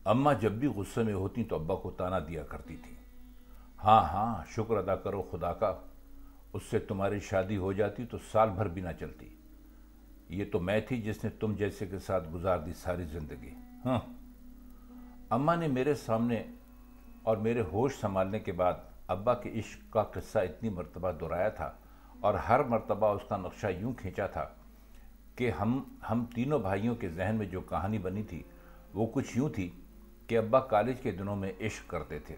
अम्मा जब भी गुस्से में होती तो अब्बा को ताना दिया करती थी। हाँ हाँ, शुक्र अदा करो खुदा का, उससे तुम्हारी शादी हो जाती तो साल भर भी ना चलती। ये तो मैं थी जिसने तुम जैसे के साथ गुजार दी सारी जिंदगी। हाँ। अम्मा ने मेरे सामने और मेरे होश संभालने के बाद अब्बा के इश्क का किस्सा इतनी मर्तबा दोहराया था, और हर मर्तबा उसका नक्शा यूं खींचा था कि हम तीनों भाइयों के जहन में जो कहानी बनी थी वो कुछ यूं थी कि अब्बा कॉलेज के दिनों में इश्क करते थे।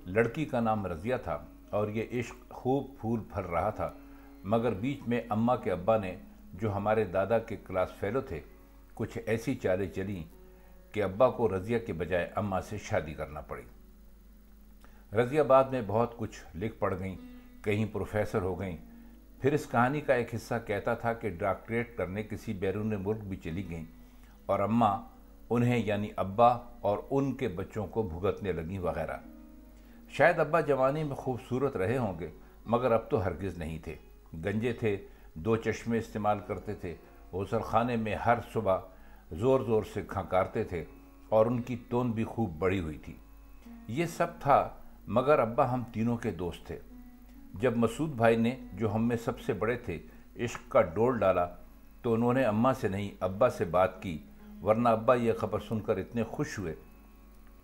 लड़की का नाम रज़िया था और ये इश्क खूब फूल फल रहा था, मगर बीच में अम्मा के अब्बा ने, जो हमारे दादा के क्लास फेलो थे, कुछ ऐसी चालें चली कि अब्बा को रज़िया के बजाय अम्मा से शादी करना पड़ी। रज़िया बाद में बहुत कुछ लिख पढ़ गईं, कहीं प्रोफेसर हो गईं। फिर इस कहानी का एक हिस्सा कहता था कि डॉक्टरेट करने किसी बैरून मुल्क भी चली गईं और अम्मा उन्हें यानी अब्बा और उनके बच्चों को भुगतने लगीं वगैरह। शायद अब्बा जवानी में खूबसूरत रहे होंगे, मगर अब तो हरगिज़ नहीं थे। गंजे थे, 2 चश्मे इस्तेमाल करते थे, गौसल खाने में हर सुबह ज़ोर ज़ोर से खंकारते थे और उनकी तोन भी खूब बड़ी हुई थी। ये सब था, मगर अब्बा हम तीनों के दोस्त थे। जब मसूद भाई ने, जो हम में सबसे बड़े थे, इश्क का डोल डाला तो उन्होंने अम्मा से नहीं अब्बा से बात की, वरना अब्बा ये खबर सुनकर इतने खुश हुए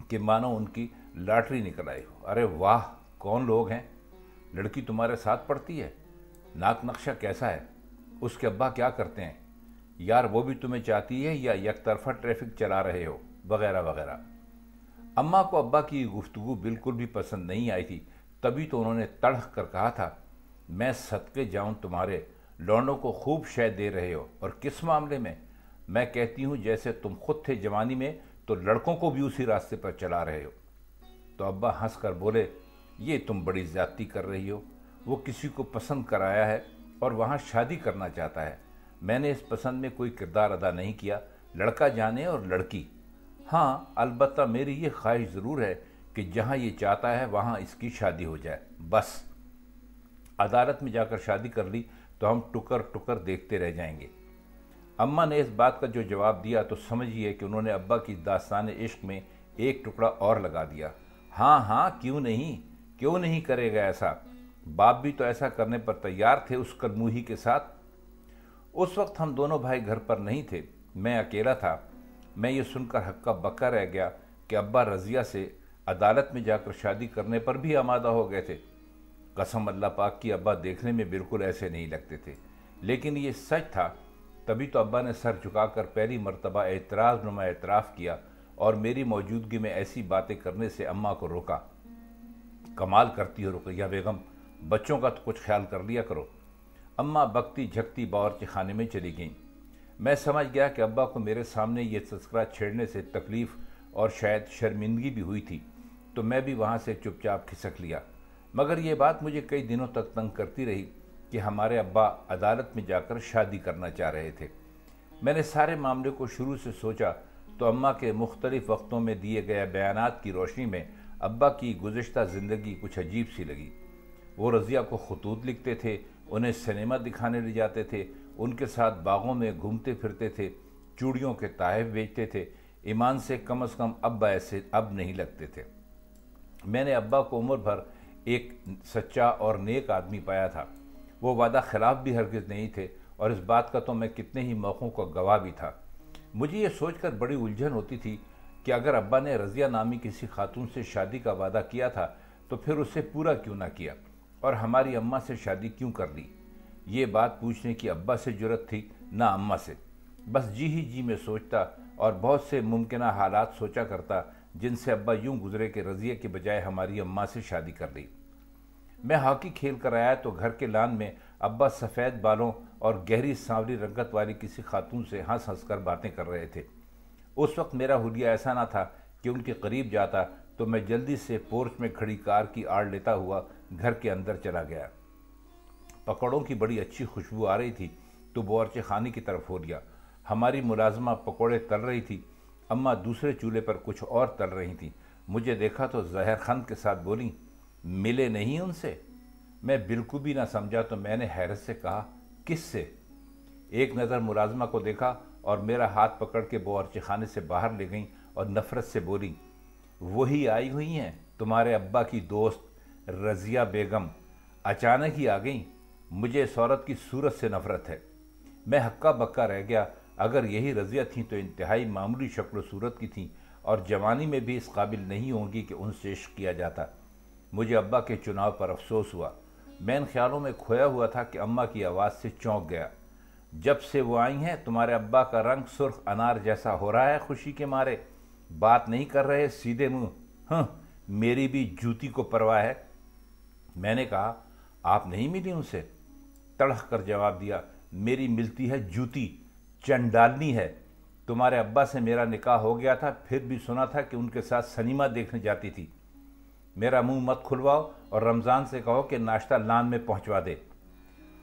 कि मानो उनकी लॉटरी निकल आई हो। अरे वाह, कौन लोग हैं, लड़की तुम्हारे साथ पढ़ती है, नाक नक्शा कैसा है, उसके अब्बा क्या करते हैं, यार वो भी तुम्हें चाहती है या यकतरफा ट्रैफिक चला रहे हो, वगैरह वगैरह। अम्मा को अब्बा की गुफ्तगू बिल्कुल भी पसंद नहीं आई थी, तभी तो उन्होंने तड़क कर कहा था, मैं सदके जाऊं तुम्हारे, लौंडों को खूब शय दे रहे हो, और किस मामले में? मैं कहती हूँ जैसे तुम खुद थे जवानी में तो लड़कों को भी उसी रास्ते पर चला रहे हो। तो अब्बा हंस कर बोले, ये तुम बड़ी ज्यादती कर रही हो, वो किसी को पसंद कराया है और वहाँ शादी करना चाहता है। मैंने इस पसंद में कोई किरदार अदा नहीं किया, लड़का जाने और लड़की। हाँ, अलबत्ता मेरी ये ख्वाहिश ज़रूर है कि जहाँ ये चाहता है वहाँ इसकी शादी हो जाए, बस। अदालत में जाकर शादी कर ली तो हम टुकर टुकर देखते रह जाएंगे। अम्मा ने इस बात का जो जवाब दिया तो समझिए कि उन्होंने अब्बा की दास्तान इश्क में एक टुकड़ा और लगा दिया। हाँ हाँ, क्यों नहीं करेगा ऐसा, बाप भी तो ऐसा करने पर तैयार थे उस कलमूही के साथ। उस वक्त हम दोनों भाई घर पर नहीं थे, मैं अकेला था। मैं ये सुनकर हक्का बक्का रह गया कि अब्बा रज़िया से अदालत में जाकर शादी करने पर भी आमादा हो गए थे। कसम अल्लाह पाक की, अब्बा देखने में बिल्कुल ऐसे नहीं लगते थे, लेकिन ये सच था। तभी तो अब्बा ने सर झुकाकर पहली मर्तबा एतराज़ नुमा एतराफ़ किया और मेरी मौजूदगी में ऐसी बातें करने से अम्मा को रोका। कमाल करती हो रुकैया बेगम, बच्चों का तो कुछ ख्याल कर लिया करो। अम्मा बकती झकती बावर्ची खाने में चली गईं। मैं समझ गया कि अब्बा को मेरे सामने ये तस्करा छेड़ने से तकलीफ़ और शायद शर्मिंदगी भी हुई थी, तो मैं भी वहाँ से चुपचाप खिसक लिया। मगर ये बात मुझे कई दिनों तक तंग करती रही कि हमारे अब्बा अदालत में जाकर शादी करना चाह रहे थे। मैंने सारे मामले को शुरू से सोचा तो अम्मा के मुख्तलिफ वक्तों में दिए गए बयानात की रोशनी में अब्बा की गुज़िश्ता ज़िंदगी कुछ अजीब सी लगी। वो रज़िया को खतूत लिखते थे, उन्हें सिनेमा दिखाने ले जाते थे, उनके साथ बागों में घूमते फिरते थे, चूड़ियों के तोहफ़े बेचते थे। ईमान से कम अब्बा ऐसे अब नहीं लगते थे। मैंने अब्बा को उम्र भर एक सच्चा और नेक आदमी पाया था। वो वादा खिलाफ भी हरगिज़ नहीं थे, और इस बात का तो मैं कितने ही मौक़ों का गवाह भी था। मुझे ये सोचकर बड़ी उलझन होती थी कि अगर अब्बा ने रज़िया नामी किसी खातून से शादी का वादा किया था तो फिर उसे पूरा क्यों ना किया, और हमारी अम्मा से शादी क्यों कर ली। ये बात पूछने की अब्बा से जुर्रत थी, ना अम्मा से। बस जी ही जी में सोचता और बहुत से मुमकिन हालात सोचा करता जिनसे अब्बा यूं गुजरे कि रज़िया के बजाय हमारी अम्मा से शादी कर ली। मैं हॉकी खेल कर आया तो घर के लान में अब्बा सफ़ेद बालों और गहरी सांवली रंगत वाली किसी खातून से हंस हंस कर बातें कर रहे थे। उस वक्त मेरा हुलिया ऐसा ना था कि उनके करीब जाता, तो मैं जल्दी से पोर्च में खड़ी कार की आड़ लेता हुआ घर के अंदर चला गया। पकौड़ों की बड़ी अच्छी खुशबू आ रही थी तो बावर्ची खाने की तरफ हो लिया। हमारी मुलाजमा पकौड़े तल रही थी, अम्मा दूसरे चूल्हे पर कुछ और तल रही थी। मुझे देखा तो ज़हर खंद के साथ बोली, मिले नहीं उनसे? मैं बिल्कुल भी ना समझा तो मैंने हैरत से कहा, किससे? एक नज़र मुलाजमा को देखा और मेरा हाथ पकड़ के बावर्ची खाने से बाहर ले गईं اور نفرت سے بولی، وہی آئی ہوئی ہیں تمہارے ابا کی دوست رضیہ بیگم، اچانک ہی آ گئیں۔ مجھے اس عورت کی صورت سے نفرت ہے۔ میں ہکا بکا رہ گیا۔ اگر یہی رضیہ تھیں تو انتہائی معمولی شکل و صورت کی تھیں اور جوانی میں بھی اس قابل نہیں ہوں گی کہ ان سے عشق کیا جاتا۔ مجھے ابا کے چناؤ پر افسوس ہوا۔ میں ان خیالوں میں کھویا ہوا تھا کہ اماں کی آواز سے چونک گیا۔ جب سے وہ آئی ہیں تمہارے ابا کا رنگ سرخ انار جیسا ہو رہا ہے، خوشی کے مارے بات نہیں کر رہے سیدھے منہ۔ ہاں، میری بھی جوتی کو پرواہ ہے۔ میں نے کہا، آپ نہیں ملی ان سے؟ تڑح کر جواب دیا، میری ملتی ہے جوتی، چنڈالنی ہے۔ تمہارے ابا سے میرا نکاح ہو گیا تھا، پھر بھی سنا تھا کہ ان کے ساتھ سنیما دیکھنے جاتی تھی۔ میرا منہ مت کھلواؤ اور رمضان سے کہو کہ ناشتہ لان میں پہنچوا دے۔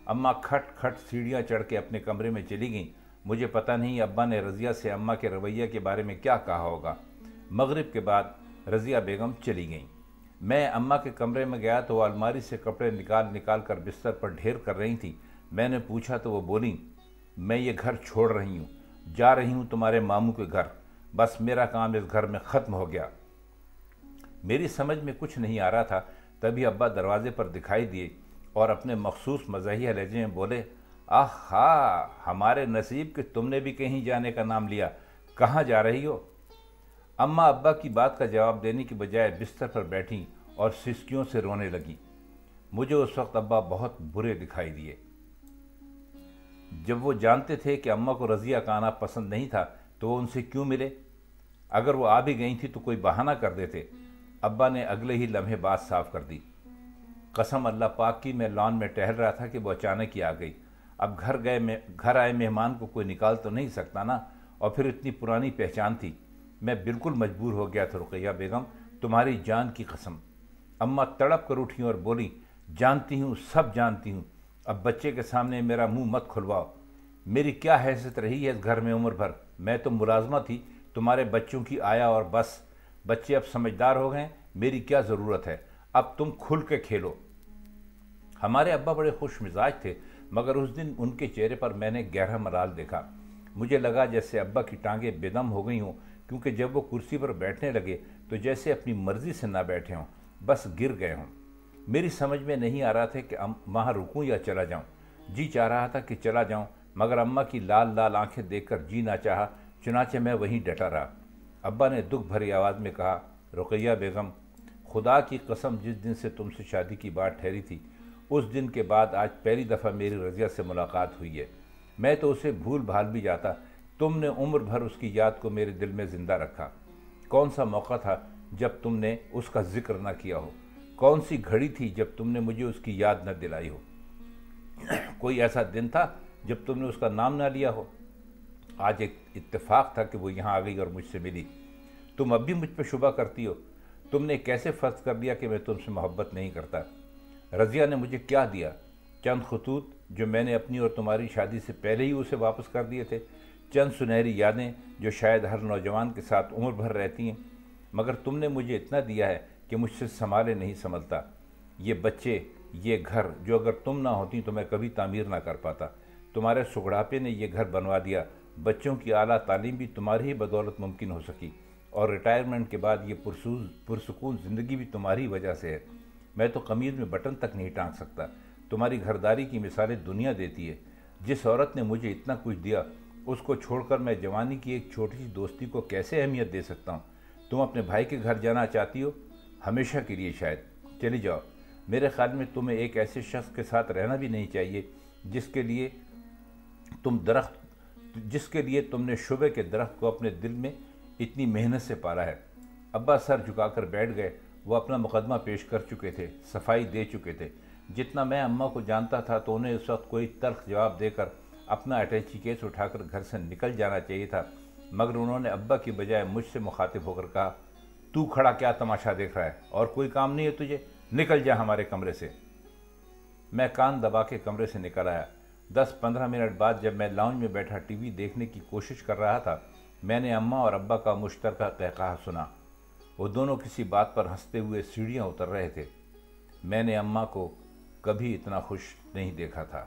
اماں کھٹ کھٹ سیڑھیاں چڑھ کے اپنے کمرے میں چلی گئیں۔ مجھے پتہ نہیں ابا نے رضیہ سے اماں کے رویہ کے بارے میں کیا کہا ہوگا۔ مغرب کے بعد رضیہ بیگم چلی گئیں۔ میں اماں کے کمرے میں گیا تو وہ الماری سے کپڑے نکال کر بستر پر ڈھیر کر رہی تھیں۔ میں نے پوچھا تو وہ بولیں، میں یہ گھر چھوڑ رہی ہوں، جا رہی ہوں تمہارے ماموں کے گھر، بس میرا کام اس گھر میں ختم ہو گیا۔ میری سمجھ میں کچھ نہیں آ رہا تھا، تبھی ابا دروازے پر دکھائی دیے اور اپنے مخصوص مزاحیہ لہجے میں بولے، آہا، ہمارے نصیب کہ تم نے بھی کہیں جانے کا نام لیا، کہاں جا رہی ہو؟ اماں ابا کی بات کا جواب دینے کی بجائے بستر پر بیٹھیں اور سسکیوں سے رونے لگیں۔ مجھے اس وقت ابا بہت برے دکھائی دیے۔ جب وہ جانتے تھے کہ اماں کو رضیہ کا آنا پسند نہیں تھا تو وہ ان سے کیوں ملے؟ اگر وہ آ بھی گئی تھی تو کوئی بہانہ کر دیتے۔ ابا نے اگلے ہی لمحے بات صاف کر دی، قسم اللہ پاک کی، میں لان میں ٹہل رہا تھا کہ وہ اچانک ہی آ گئی۔ اب گھر آئے مہمان کو کوئی نکال تو نہیں سکتا نا، اور پھر اتنی پرانی پہچان تھی۔ میں بالکل مجبور ہو گیا تھا رقیہ بیگم، تمہاری جان کی قسم۔ اماں تڑپ کر اٹھیں اور بولی، جانتی ہوں، سب جانتی ہوں، اب بچے کے سامنے میرا منہ مت کھلواؤ۔ میری کیا حیثیت رہی ہے اس گھر میں عمر بھر؟ میں تو ملازمہ تھی تمہارے بچوں کی، آیا اور بس۔ بچے اب سمجھدار ہو گئے، میری کیا ضرورت ہے؟ اب تم کھل کے کھیلو۔ ہمارے ابا بڑے خوش مزاج تھے، مگر اس دن ان کے چہرے پر میں نے گہرا ملال دیکھا۔ مجھے لگا جیسے ابا کی ٹانگیں بے دم ہو گئی ہوں، کیونکہ جب وہ کرسی پر بیٹھنے لگے تو جیسے اپنی مرضی سے نہ بیٹھے ہوں، بس گر گئے ہوں۔ میری سمجھ میں نہیں آ رہا تھا کہ وہاں رکوں یا چلا جاؤں۔ جی چاہ رہا تھا کہ چلا جاؤں، مگر اماں کی لال لال آنکھیں دیکھ کر جی نہ چاہا، چنانچہ میں وہیں ڈٹا رہا۔ ابا نے دکھ بھری آواز میں کہا، رقیہ بیگم، خدا کی قسم، جس دن سے تم سے شادی کی بات ٹھہری تھی، اس دن کے بعد آج پہلی دفعہ میری رضیہ سے ملاقات ہوئی ہے۔ میں تو اسے بھول بھال بھی جاتا، تم نے عمر بھر اس کی یاد کو میرے دل میں زندہ رکھا۔ کون سا موقع تھا جب تم نے اس کا ذکر نہ کیا ہو؟ کون سی گھڑی تھی جب تم نے مجھے اس کی یاد نہ دلائی ہو؟ کوئی ایسا دن تھا جب تم نے اس کا نام نہ لیا ہو؟ آج ایک اتفاق تھا کہ وہ یہاں آ گئی اور مجھ سے ملی۔ تم اب بھی مجھ پہ شبہ کرتی ہو؟ تم نے کیسے فرض کر لیا کہ میں تم سے محبت نہیں کرتا؟ رضیہ نے مجھے کیا دیا؟ چند خطوط جو میں نے اپنی اور تمہاری شادی سے پہلے ہی اسے واپس کر دیے تھے، چند سنہری یادیں جو شاید ہر نوجوان کے ساتھ عمر بھر رہتی ہیں، مگر تم نے مجھے اتنا دیا ہے کہ مجھ سے سنبھالے نہیں سنبھلتا۔ یہ بچے، یہ گھر جو اگر تم نہ ہوتی تو میں کبھی تعمیر نہ کر پاتا۔ تمہارے سگڑاپے نے یہ گھر بنوا دیا، بچوں کی اعلیٰ تعلیم بھی تمہاری ہی بدولت ممکن ہو سکی، اور ریٹائرمنٹ کے بعد یہ پرسکون زندگی بھی تمہاری وجہ سے ہے۔ میں تو قمیض میں بٹن تک نہیں ٹانگ سکتا۔ تمہاری گھرداری کی مثالیں دنیا دیتی ہے۔ جس عورت نے مجھے اتنا کچھ دیا، اس کو چھوڑ کر میں جوانی کی ایک چھوٹی سی دوستی کو کیسے اہمیت دے سکتا ہوں؟ تم اپنے بھائی کے گھر جانا چاہتی ہو، ہمیشہ کے لیے شاید، چلی جاؤ۔ میرے خیال میں تمہیں ایک ایسے شخص کے ساتھ رہنا بھی نہیں چاہیے جس کے لیے تم نے شعبے کے درخت کو اپنے دل میں اتنی محنت سے پالا ہے۔ ابا سر جھکا کر بیٹھ گئے۔ وہ اپنا مقدمہ پیش کر چکے تھے، صفائی دے چکے تھے۔ جتنا میں اماں کو جانتا تھا تو انہیں اس وقت کوئی تلخ جواب دے کر اپنا اٹیچی کیس اٹھا کر گھر سے نکل جانا چاہیے تھا، مگر انہوں نے ابا کی بجائے مجھ سے مخاطب ہو کر کہا، تو کھڑا کیا تماشا دیکھ رہا ہے؟ اور کوئی کام نہیں ہے تجھے؟ نکل جا ہمارے کمرے سے۔ میں کان دبا کے کمرے سے نکل آیا۔ 10-15 منٹ بعد جب میں لاؤنج میں بیٹھا ٹی وی دیکھنے کی کوشش کر رہا تھا، میں نے اماں اور ابا کا مشترکہ قہقہہ سنا۔ وہ دونوں کسی بات پر ہنستے ہوئے سیڑھیاں اتر رہے تھے۔ میں نے اماں کو کبھی اتنا خوش نہیں دیکھا تھا۔